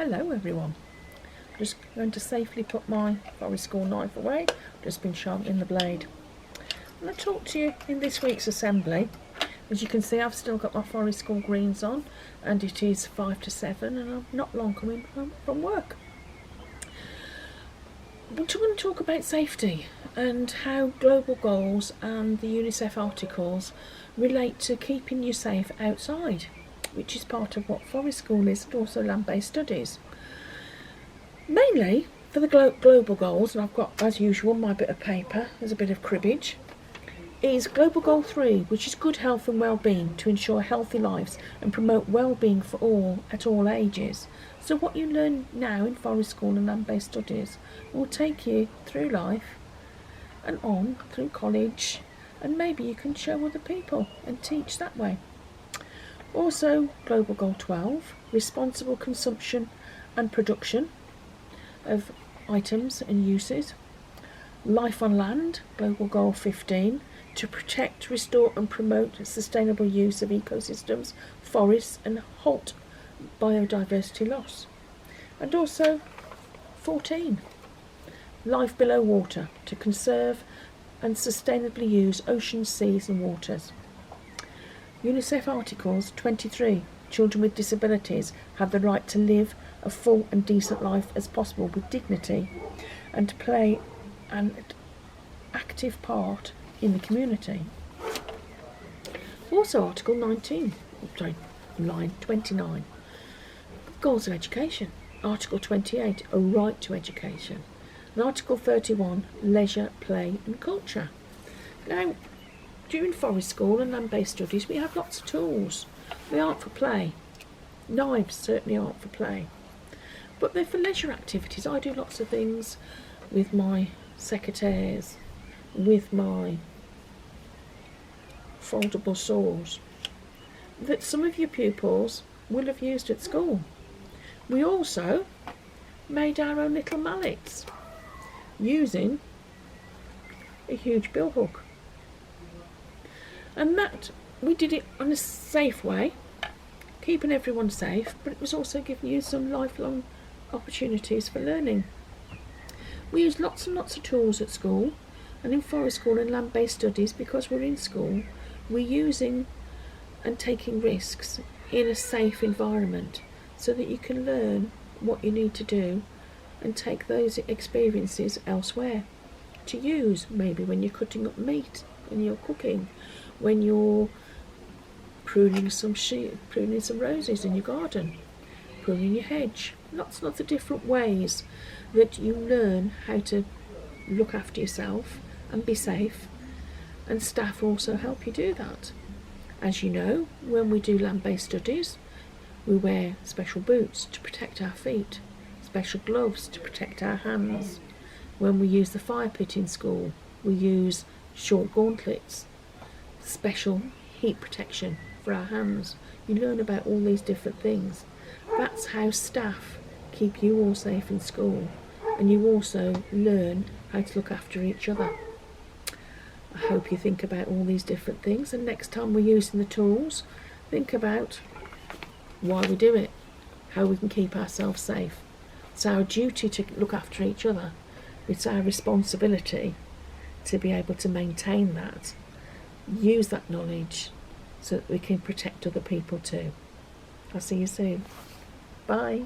Hello everyone. Just going to safely put my forest school knife away. Just been sharpening the blade. I'm going to talk to you in this week's assembly. As you can see, I've still got my forest school greens on, and it is 5 to 7 and I'm not long coming home from work. I'm going to talk about safety and how global goals and the UNICEF articles relate to keeping you safe outside, which is part of what forest school is, and also land-based studies. Mainly for the global goals, and I've got, as usual, my bit of paper, there's a bit of cribbage, is Global Goal 3, which is good health and well-being to ensure healthy lives and promote well-being for all at all ages. So what you learn now in forest school and land-based studies will take you through life and on through college, and maybe you can show other people and teach that way. Also, Global Goal 12, responsible consumption and production of items and uses. Life on land, Global Goal 15, to protect, restore and promote sustainable use of ecosystems, forests and halt biodiversity loss. And also 14, life below water, to conserve and sustainably use oceans, seas and waters. UNICEF Articles 23, children with disabilities have the right to live a full and decent life as possible with dignity and to play an active part in the community. Also Article 29, goals of education. Article 28, a right to education. And Article 31, leisure, play and culture. Now, during forest school and land-based studies we have lots of tools. They aren't for play. Knives certainly aren't for play. But they're for leisure activities. I do lots of things with my secateurs, with my foldable saws, that some of your pupils will have used at school. We also made our own little mallets using a huge billhook. And that, we did it in a safe way, keeping everyone safe, but it was also giving you some lifelong opportunities for learning. We use lots and lots of tools at school, and in forest school and land-based studies, because we're in school, we're using and taking risks in a safe environment so that you can learn what you need to do and take those experiences elsewhere to use, maybe when you're cutting up meat, when you're cooking, when you're pruning some roses in your garden, pruning your hedge. Lots and lots of different ways that you learn how to look after yourself and be safe, and staff also help you do that. As you know, when we do land-based studies, we wear special boots to protect our feet, special gloves to protect our hands. When we use the fire pit in school, we use short gauntlets, special heat protection for our hands. You learn about all these different things. That's how staff keep you all safe in school, and you also learn how to look after each other. I hope you think about all these different things, and next time we're using the tools, think about why we do it, how we can keep ourselves safe. It's our duty to look after each other. It's our responsibility to be able to maintain that, use that knowledge so that we can protect other people too. I'll see you soon. Bye.